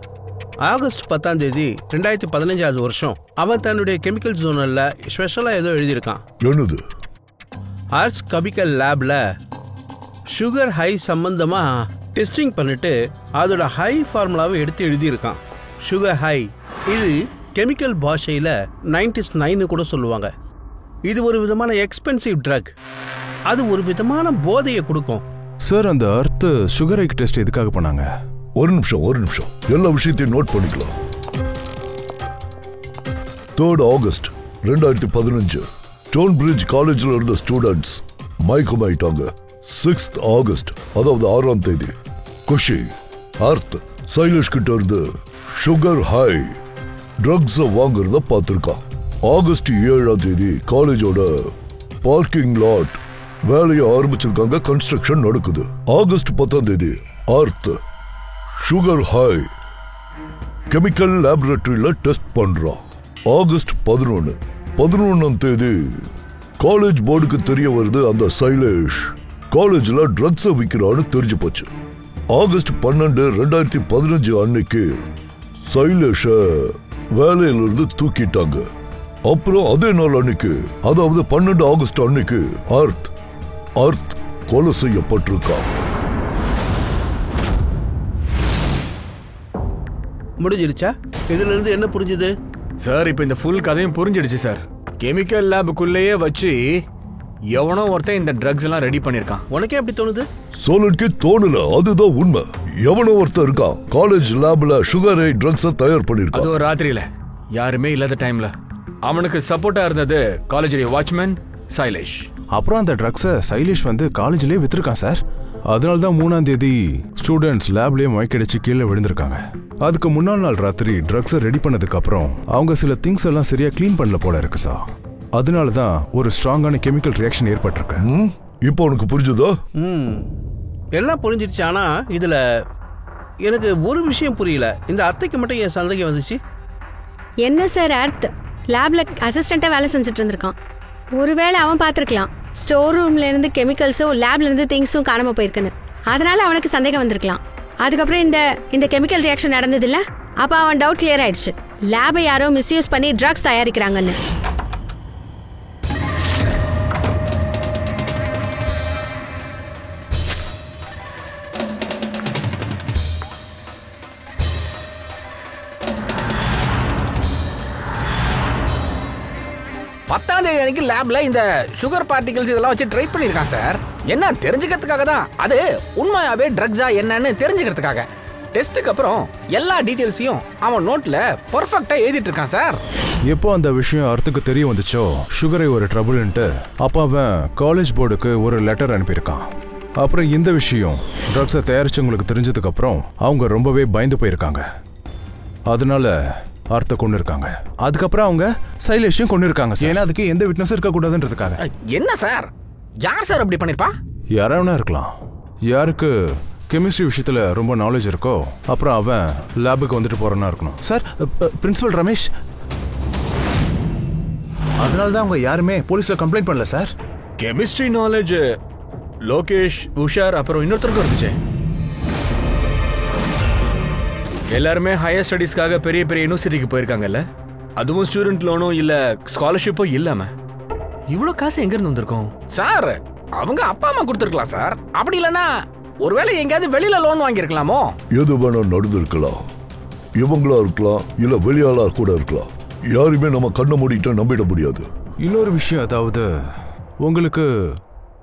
ஆகஸ்ட் 10, 2015 வருஷம் அவன் தன்னுடைய கெமிக்கல் ஜோனல்ல ஸ்பெஷலாக ஏதோ எழுதியிருக்கான். என்னது? ஆர்ட்ஸ் கெமிக்கல் லேப்ல சுகர் ஹை சம்பந்தமா டெஸ்டிங் பண்ணிட்டு அதோட ஹை ஃபார்முலாவை எடுத்து எழுதியிருக்கான். சுகர் ஹை இது கெமிக்கல் பாஷையில் 99 கூட சொல்லுவாங்க. இது ஒரு விதமான எக்ஸ்பென்சிவ் ட்ரக். அது ஒரு விதமான போதையை கொடுக்கும். சார், அந்த அர்த்து சுகர் ஹைக் டெஸ்ட் எதுக்காக பண்ணாங்க? ஒரு நிமிஷம், எல்லா விஷயத்தையும் நோட் பண்ணிக்கலாம். 3 ஆகஸ்ட் 2015 ஸ்டோன்பிரிட்ஜ் காலேஜில் இருந்த ஸ்டூடெண்ட்ஸ் மயக்கமாயிட்டாங்க. 6 ஆகஸ்ட், அதாவது 6ஆம் தேதி, குஷி, அர்த், சைலேஷ் கிட்ட இருந்து சுகர் ஹை ட்ரக்ஸை வாங்குறத பார்த்துருக்கான். ஆகஸ்ட் 7ஆம் தேதி காலேஜோட பார்க்கிங் லாட் வேலையை ஆரம்பிச்சிருக்காங்க. கன்ஸ்ட்ரக்ஷன் நடக்குது. ஆகஸ்ட் 10ஆம் தேதி அர்த் சுகர் ஹை கெமிக்கல் லேபரேட்டரியில டெஸ்ட் பண்றான். ஆகஸ்ட் 11ஆம் தேதி காலேஜ் போர்டுக்கு தெரிய வருது அந்த சைலேஷ் காலேஜ்ல ட்ரக்ஸை விற்கிறான்னு தெரிஞ்சு போச்சு. ஆகஸ்ட் 12, 2015 அன்னைக்கு சைலேஷ வேலையிலிருந்து தூக்கிட்டாங்க. அப்புறம் அதே நாள் அன்னைக்கு, அதாவது 12 ஆகஸ்ட் அன்னைக்கு அர்த் கொலை செய்யப்பட்டிருக்கா. முடிஞ்சிருச்சா? இதுல இருந்து என்ன புரிஞ்சுது சார்? இப்ப இந்த ஃபுல் கதையும் புரிஞ்சிடுச்சு சார். கெமிக்கல் லேபுக்குள்ளேயே வச்சு எவனோ ஒருத்தன் இந்த ட்ரக்ஸ் எல்லாம் ரெடி பண்ணிருக்கான். உனக்கே எப்படி தோணுது? சோலனுக்கு தோணல, அதுதான் உண்மை. எவனோ ஒருத்தன் இருக்கான் காலேஜ் லேப்ல சுகர் ஹை ட்ரக்ஸை தயார் பண்ணிருக்கான். அது ஒரு ராத்திரியில யாருமே இல்லாத டைம்ல அவனுக்கு சப்போர்ட்டா இருந்தது காலேஜ் வாட்ச்மேன் சைலேஷ். அப்புறம் அந்த ட்ரக்ஸை சைலேஷ் வந்து காலேஜ்லயே வித்துருக்கான் சார். அதனால தான் 3ஆம் தேதி ஸ்டூடெண்ட்ஸ் லேப்லயே மயக்கடிச்சு கீழே விழுந்திருக்காங்க. அதுக்கு முன்னாள் நாள் ராத்திரி ட்ரக்ஸை ரெடி பண்ணதுக்கு அப்புறம் அவங்க சில திங்ஸ் எல்லாம் சரியா கிளீன் பண்ணல போல இருக்கு சார். அதனால தான் ஒரு ஸ்ட்ராங்கான கெமிக்கல் ரியாக்ஷன் ஏற்பட்டிருக்கு. இப்போ உனக்கு புரிஞ்சுதா? எல்லாம் புரிஞ்சிடுச்சு. ஆனா இதுல எனக்கு ஒரு விஷயம் புரியல. இந்த அத்தைக்கு மட்டும் என் சந்தேகம் வந்துச்சு. என்ன சார், அர்த் லேப்ல அசிஸ்டண்டா வேலை செஞ்சுட்டு இருந்திருக்கான். ஒருவேளை அவன் பார்த்துருக்கலாம். ஸ்டோர் ரூம்ல இருந்து கெமிக்கல்ஸும் லேப்ல இருந்து திங்ஸும் காணாம போயிருக்குன்னு. அதனால அவனுக்கு சந்தேகம் வந்திருக்கலாம். அதுக்கப்புறம் இந்த கெமிக்கல் ரியாக்ஷன் நடந்தது இல்ல, அப்ப அவன் டவுட் கிளியர் ஆயிடுச்சு. லேபை யாரோ மிஸ்யூஸ் பண்ணி ட்ரக்ஸ் தயாரிக்கிறாங்கன்னு. பத்தாம் தேதி அன்னைக்கு லேப்ல இந்த சுகர் பார்ட்டிகல்ஸ் இதெல்லாம் வச்சு ட்ரை பண்ணிருக்கான் சார். என்ன தெரிஞ்சுக்கிறதுக்காக தான். அது உண்மையாவே ட்ரக்ஸா என்னன்னு தெரிஞ்சுக்கிறதுக்காக. டெஸ்ட்டுக்கு அப்புறம் எல்லா டீடைல்ஸையும் அவன் நோட்ல பெர்ஃபெக்ட்டா எழுதிட்டு இருக்கான் சார். எப்போ அந்த விஷயம் அர்த்துக்கு தெரிய வந்துச்சோ சுகரை ஒரு ட்ரபிள்ன்ட்டு அப்போ அவன் காலேஜ் போர்டுக்கு ஒரு லெட்டர் அனுப்பியிருக்கான். அப்புறம் இந்த விஷயம் ட்ரக்ஸை தயாரிச்சவங்களுக்கு தெரிஞ்சதுக்கு அப்புறம் அவங்க ரொம்பவே பயந்து போயிருக்காங்க. அதனால அர்த்த கொண்டு இருக்காங்க. அதுக்கப்புறம் அவங்க சைலேஷையும் கொண்டு இருக்காங்க. ஏன்னா அதுக்கு எந்த விட்னஸும் இருக்கக்கூடாதுன்றதுக்காக. என்ன சார், யார் சார் அப்படி பண்ணிருப்பா? யாராவனா இருக்கலாம். யாருக்கு கெமிஸ்ட்ரி விஷயத்துல ரொம்ப நாலேஜ் இருக்கோ அப்புறம் அவன் லேபுக்கு வந்துட்டு போறனா இருக்கணும். Sir, principal Ramesh. அதனால தான் அவங்க யாருமே போலீஸ்ல கம்ப்ளைண்ட் பண்ணல சார். கெமிஸ்ட்ரி நாலேஜ் லோகேஷ், உஷார் அப்புறம் இன்னொருத்தருக்கும் இருந்துச்சு. எல்லாருமே ஹையர் ஸ்டடீஸ்க்காக பெரிய பெரிய யூனிவர்சிட்டிக்கு போயிருக்காங்கல்ல, அதுவும் ஸ்டூடெண்ட் லோனும் இல்ல ஸ்காலர்ஷிப்பும் இல்லாம. இவ்வளோ காசு எங்க இருந்து வந்திருக்கும் சார்? அவங்க அப்பா அம்மா கொடுத்துருக்கலாம் சார். அப்படி இல்லைன்னா ஒருவேளை எங்கேயாவது வெளியில லோன் வாங்கியிருக்கலாமோ? எது வேணா நடந்திருக்கலாம். இவங்களா இருக்கலாம், இல்ல வெளியாளா கூட இருக்கலாம். யாருமே நம்ம கண்ணை மூடிட்டு நம்பிட முடியாது. இன்னொரு விஷயம், அதாவது உங்களுக்கு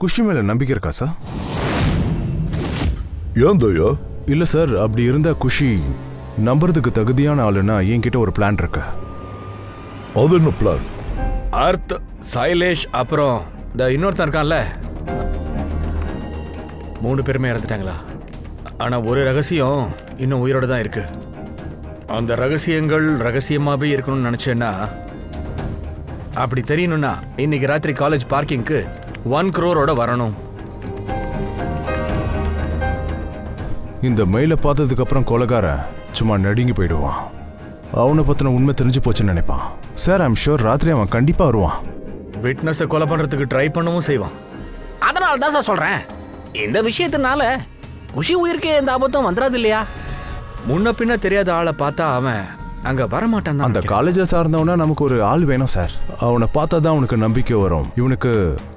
குஷி மேல நம்பிக்கை இருக்கா சார்? ஏன் தயா? இல்ல சார், அப்படி இருந்தா குஷி நம்புறதுக்கு தகுதியான ஆளுன்னா என்கிட்ட ஒரு பிளான் இருக்கு. அது என்ன பிளான்? அர்த், சைலேஷ் அப்புறம் இந்த இன்னொருத்தன் இருக்கான்ல, 3 பேருமே இறந்துட்டாங்களா? ஆனா ஒரு ரகசியம் இன்னும் உயிரோட தான் இருக்கு. அந்த ரகசியங்கள் ரகசியமாவே இருக்கணும்னு நினைச்சேன்னா, அப்படி தெரியணும்னா இன்னைக்கு ராத்திரி காலேஜ் பார்க்கிங்க்கு 1 crore வரணும். இந்த மெயிலை பார்த்ததுக்கு அப்புறம் கொலைகாரன் சும்மா நடுங்கி போயிடுவான். அவனை பத்தின உண்மை தெரிஞ்சு போச்சுன்னு நினைப்பான். சார், ஐம் ஷூர் ராத்திரி அவன் கண்டிப்பா வருவான். விட்னஸை கொலை பண்றதுக்கு ட்ரை பண்ணவும் செய்வான். அதனால தான் சார் சொல்றேன், இந்த விஷயத்தினால குஷி உயிருக்கு எந்த ஆபத்தும் வந்துடாது இல்லையா? முன்ன பின்ன தெரியாத ஆளை பார்த்தா அவன் அங்க வரமாட்டான். அந்த காலேஜை சார்ந்தவனா நமக்கு ஒரு ஆள் வேணும் சார். அவனை பார்த்தா தான் அவனுக்கு நம்பிக்கை வரும். இவனுக்கு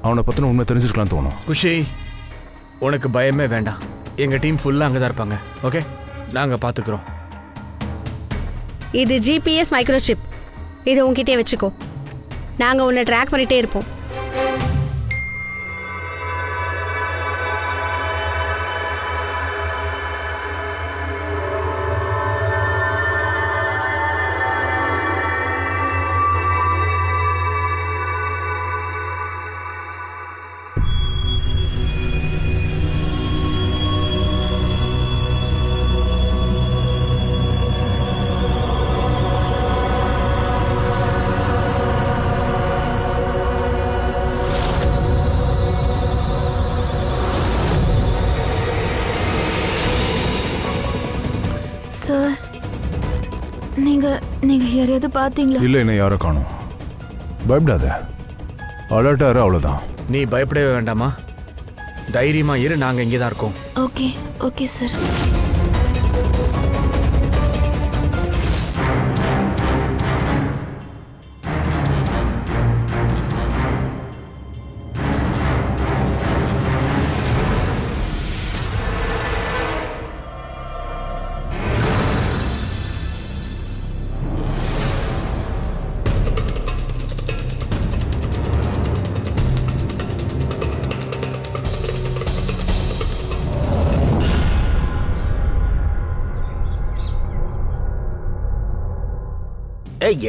அவனை பத்தின உண்மை தெரிஞ்சிருக்கலாம் தோணும். குஷி, உனக்கு பயமே வேண்டாம். எங்க டீம் ஃபுல்லா அங்கதான் இருப்பாங்க. ஓகே, நாங்க பாத்துக்கிறோம். இது ஜிபிஎஸ் மைக்ரோசிப். இது உங்ககிட்டே வச்சுக்கோ. நாங்க உன்னை ட்ராக் பண்ணிட்டே இருப்போம். சார், நீங்க யாரையாவது பாத்தீங்களா? இல்ல, என்ன யாரை காணும். பயப்படாத, அலர்ட்டாரு, அவ்வளவுதான். நீ பயப்படவே வேண்டாமா, தைரியமா இரு. நாங்க இங்கதான் இருக்கோம். Okay okay sir.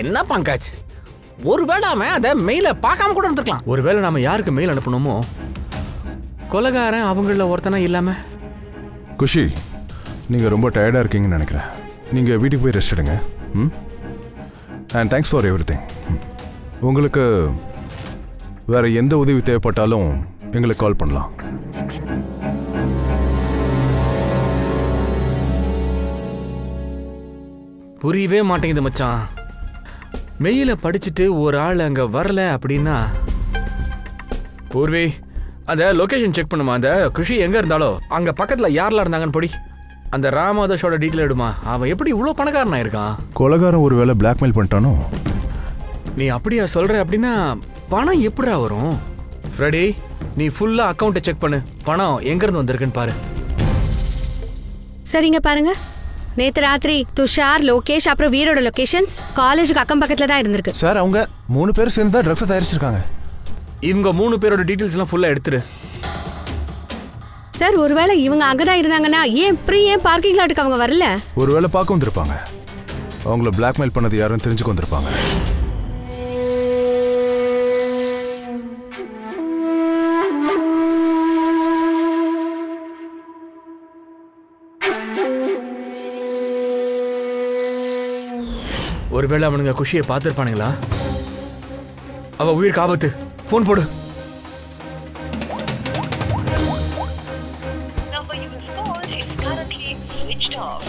என்ன பங்காஜ், ஒருவேளை அவன் அதை மெயில பார்க்காம கூட இருந்திருக்கலாம். ஒருவேளை நாம யாருக்கு மெயில் அனுப்பணுமோ கொலைகாரன் அவங்கள ஒருத்தனா இல்லாம. குஷி, நீங்க ரொம்ப டயர்டா இருக்கீங்கன்னு நினைக்கிறேன். நீங்க வீட்டுக்கு போய் ரெஸ்ட் எடுங்க. And thanks for everything. உங்களுக்கு வேற எந்த உதவி தேவைப்பட்டாலும் எங்களுக்கு கால் பண்ணலாம். புரியவே மாட்டேங்குது மச்சான். மெயில படிச்சுட்டு ஒரு ஆள் அங்க வரல அப்படின்னா, பூர்வி அந்த லொகேஷன் செக் பண்ணுமா. அந்த குஷி எங்க இருந்தாலோ அங்க பக்கத்துல யாரெல்லாம் இருந்தாங்கன்னு பொடி. அந்த ராமாதேஷோட டீட்டெயில் எடுமா. அவன் எப்படி இவ்வளோ பணக்காரனா இருக்கான்? கொலகாரம் ஒரு வேளை பிளாக்மெயில் பண்ணிட்டானோ? நீ அப்படியா சொல்ற? அப்படின்னா பணம் எப்படிடா வரும்? ஃப்ரெடி, நீ ஃபுல்லா அக்கௌண்ட்டை செக் பண்ணு. பணம் எங்க இருந்து வந்திருக்குன்னு பாரு. சரிங்க பாருங்க, நேத்து ராத்திரி துஷார், லோகேஷ் அப்புறம் வீரோட லொகேஷன்ஸ் காலேஜுக்கு அக்கம் பக்கத்துல தான் இருந்திருக்கு. சார் அவங்க 3 பேர் சேர்ந்து தான் ட்ரக்ஸை தயாரிச்சிருக்காங்க. இவங்க 3 பேரோட டீட்டெயில்ஸ் எல்லாம் ஃபுல்லா எடுத்துரு. சார் ஒருவேளை இவங்க அங்கதான் இருந்தாங்கன்னா ஏன் பார்க்கிங் லாட்டுக்கு அவங்க வரல? ஒருவேளை பார்க்க வந்திருப்பாங்க. அவங்கள பிளாக்மெயில் பண்ணது யாருன்னு தெரிஞ்சுக்க வந்திருப்பாங்க. ஒருவேளை அவனுங்க குஷியை பார்த்துருப்பானுங்களா? அவ உயிருக்கு ஆபத்து. போன் போடு.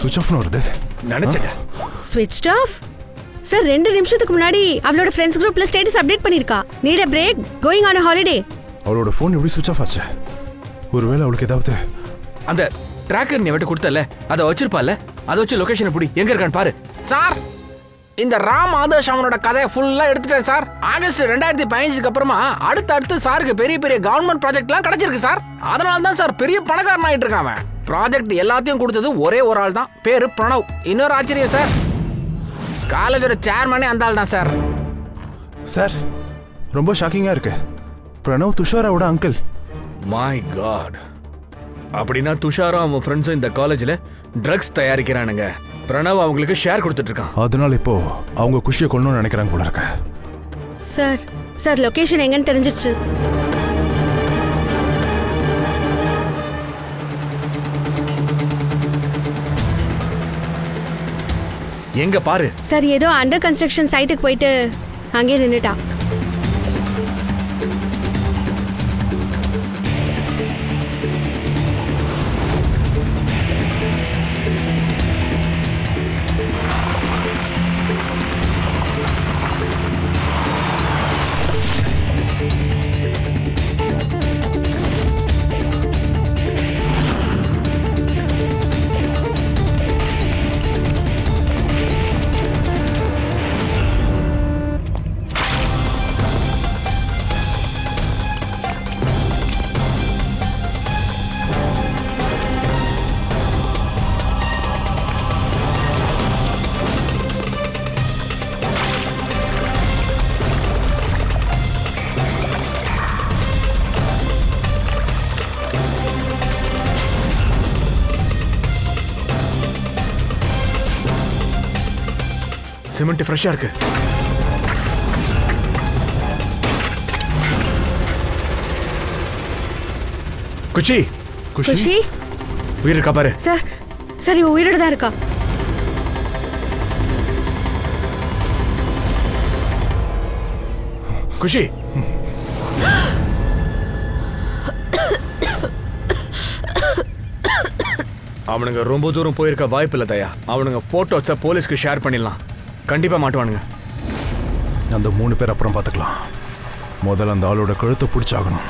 சுவிட்ச் ஆஃப் வருது. நினைச்சேன். ஸ்விட்ச் ஆஃப்? சார் 2 நிமிஷத்துக்கு முன்னாடி அவளோட ஃப்ரெண்ட்ஸ் குரூப்ல ஸ்டேட்டஸ் அப்டேட் பண்ணிருக்கா. Need a break, going on a holiday. அவளோட ஃபோன் எப்படி சுவிட்ச் ஆஃப் ஆச்சு? ஒருவேளை அவளுக்கு ஏதாவது அந்த ட்ராக்கர் நீ விட்டு கொடுத்தல, அதை வச்சிருப்பால, அதை வச்சு லொகேஷனை பிடி. எங்க இருக்கான்னு பாரு. சார், இந்த ராம் ஆதர்ஷ் அவனோட கதையை ஃபுல்லா எடுத்துட்டேன் சார். ஆகஸ்ட் 2015க்கு அப்புறமா அடுத்து சாருக்கு பெரிய பெரிய கவர்மெண்ட் ப்ராஜெக்ட்லாம் கிடைச்சிருக்கு சார். அதனால தான் சார் பெரிய பணக்காரன் ஆயிட்டு இருக்கான். ப்ராஜெக்ட் எல்லாத்தையும் கொடுத்தது ஒரே ஒரு ஆள் தான், பேரு பிரணவ். இன்னொரு ஆச்சரியம் சார், காலேஜோட சேர்மனே அந்த ஆள் தான் சார். சார் ரொம்ப ஷாக்கிங்கா இருக்கு. பிரணவ் துஷாரோட அங்கிள். My God. அப்படின்னா துஷாரும் அவன் ஃப்ரெண்ட்ஸும் இந்த காலேஜ்ல ட்ரக்ஸ் தயாரிக்கிறானுங்க. பிரணவ் அவங்களுக்கு ஷேர் கொடுத்துட்டு இருக்கான். அதனால இப்போ அவங்க குஷியை கொள்ளணும்னு நினைக்கிறாங்க போல இருக்க. சார் லொகேஷன் எங்கன்னு தெரிஞ்சிச்சு. எங்க பாரு. சார் ஏதோ அண்டர் கன்ஸ்ட்ரக்ஷன் சைட்டுக்கு போயிட்டு அங்கே நின்னுட்டா. சிமெண்ட் ஃப்ரெஷ்ஷா இருக்கு. குஷி உயிர் இருக்கா பாரு. சார் இவ உயிரோட தான் இருக்கா. குஷி அவனுங்க ரொம்ப தூரம் போயிருக்க வாய்ப்பு இல்லை தயா. அவனுங்க போட்டோஸை போலீஸ்க்கு ஷேர் பண்ணிடலாம். கண்டிப்பா மாட்டுவானுங்க. அந்த 3 பேர் அப்புறம் பார்த்துக்கலாம். முதல்ல அந்த ஆளோட கழுத்தை பிடிச்சாகணும்.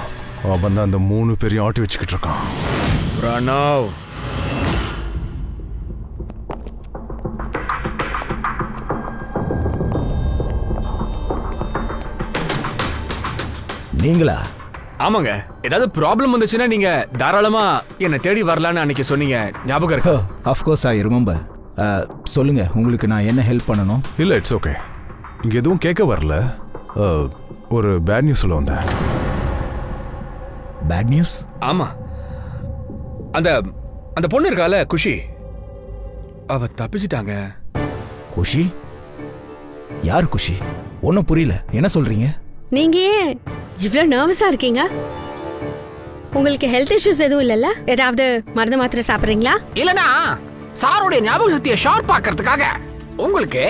அவன் தான் அந்த 3 பேரையும் ஆட்டி வச்சுக்கிட்டு இருக்கான். பிரணவ், நீங்களா? ஆமாங்க. ஏதாவது ப்ராப்ளம் வந்துச்சுன்னா நீங்க தாராளமா என்ன தேடி வரலான்னு அன்னைக்கு சொன்னீங்க, ஞாபகம் இருக்கு? Of course I remember. சொல்லுங்க, உங்களுக்கு நான் என்ன ஹெல்ப் பண்ணணும்? இல்லை, இட்ஸ் ஓகே. இங்கே எதுவும் கேட்க வரல. ஒரு பேட் நியூஸ் சொல்ல வந்தேன். Bad news? ஆமா, அந்த அந்த பொண்ணு இருக்கால குஷி, அவ தப்பிச்சிட்டாங்க. குஷி? யார் குஷி? ஒன்னும் புரியல, என்ன சொல்றீங்க? நீங்க ஏன் இவ்ளோ நர்வஸா இருக்கீங்க? உங்களுக்கு ஹெல்த் இஷ்யூஸ் எதுவும் இல்லல்ல? ஏதாவது மருந்து மாத்திரை சாப்பிடுறீங்களா? இல்லனா சாரோடைய ஞாபக சக்தியை ஷார்ப் ஆக்கிறதுக்காக உங்களுக்கு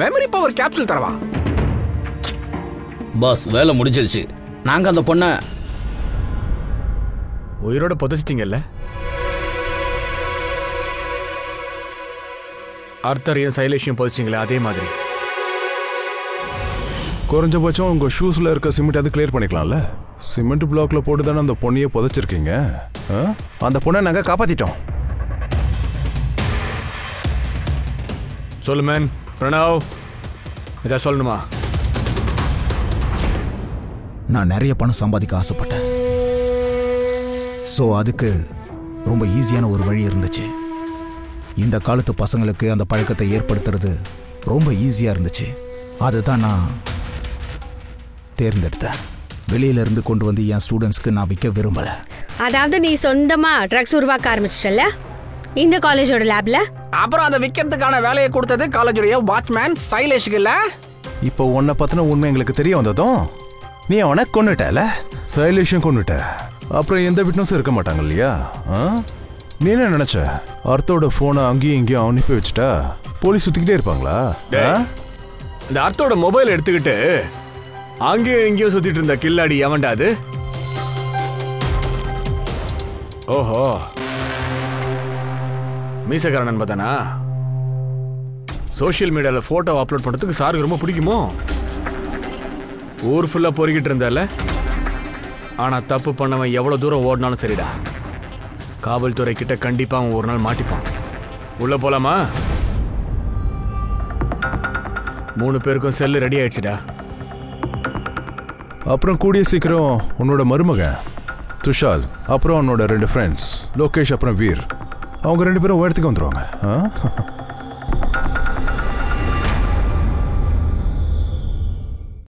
மெமரி பவர் கேப்சூல் தரவா? பாஸ், வேலை முடிஞ்சிருச்சு. நாங்க அந்த பொண்ணை உயிரோட புதைச்சிட்டீங்கல்ல? அர்த்தரையும் சைலேஷையும் புதைச்சிங்களே, அதே மாதிரி. குறைஞ்சபட்சம் உங்க ஷூஸ்ல இருக்க சிமெண்ட் அது கிளியர் பண்ணிக்கலாம்ல? சிமெண்ட் பிளாக்ல போட்டு தானே அந்த பொண்ணையே புதைச்சிருக்கீங்க. அந்த பொண்ணை நாங்கள் காப்பாத்திட்டோம். சொல்லு மேன். பிரணவ், இதை சொல்லணுமா? நான் நிறைய பணம் சம்பாதிக்க ஆசைப்பட்டேன். ஸோ அதுக்கு ரொம்ப ஈஸியான ஒரு வழி இருந்துச்சு. இந்த காலத்து பசங்களுக்கு அந்த பழக்கத்தை ஏற்படுத்துறது ரொம்ப ஈஸியாக இருந்துச்சு. அதுதான் நான் தேர்ந்தெடுத்தேன். வெளியிலேருந்து கொண்டு வந்து என் ஸ்டூடெண்ட்ஸ்க்கு நான் விற்க விரும்பலை. அதாவது நீ சொந்தமாக ட்ரக்ஸ் உருவாக்க ஆரம்பிச்சிட்டல இந்த காலேஜோட லேப்ல. அப்புறம் அதை விற்கிறதுக்கான வேலையை கொடுத்தது காலேஜுடைய வாட்ச்மேன் சைலேஷுக்கு இல்ல? இப்போ உன்னை பற்றின உண்மை எங்களுக்கு தெரிய வந்ததும் நீ அவனை கொண்டுட்டல, சைலேஷும் கொண்டுட்ட. அப்புறம் எந்த விட்னஸும் இருக்க மாட்டாங்க இல்லையா? நீ என்ன நினைச்ச? அர்த்தோட போனை அங்கேயும் இங்கேயும் அனுப்பி வச்சுட்டா போலீஸ் சுத்திக்கிட்டே இருப்பாங்களா? இந்த அர்த்தோட மொபைல் எடுத்துக்கிட்டு அங்கேயும் இங்கேயும் சுத்திட்டு இருந்த கில்லாடி எவன்டா அது? ஓஹோ, மீசக்காரன் பார்த்தானா? சோசியல் மீடியாவில் போட்டோ அப்லோட் பண்ணுறதுக்கு சாருக்கு ரொம்ப பிடிக்குமோ? ஊர் ஃபுல்லாக பொறுக்கிட்டு இருந்தால. ஆனால் தப்பு பண்ணவன் எவ்வளோ தூரம் ஓடினாலும் சரிடா, காவல்துறை கிட்ட கண்டிப்பாக அவன் ஒரு நாள் மாட்டிப்பான். உள்ள போலாமா? 3 பேருக்கும் செல்லு ரெடி ஆயிடுச்சுடா. அப்புறம் கூடிய சீக்கிரம் உன்னோட மருமகன் துஷால், அப்புறம் உன்னோட 2 ஃப்ரெண்ட்ஸ் லோகேஷ் அப்புறம் வீர், அவங்க 2 பேரும் உயரத்துக்கு வந்துடுவாங்க.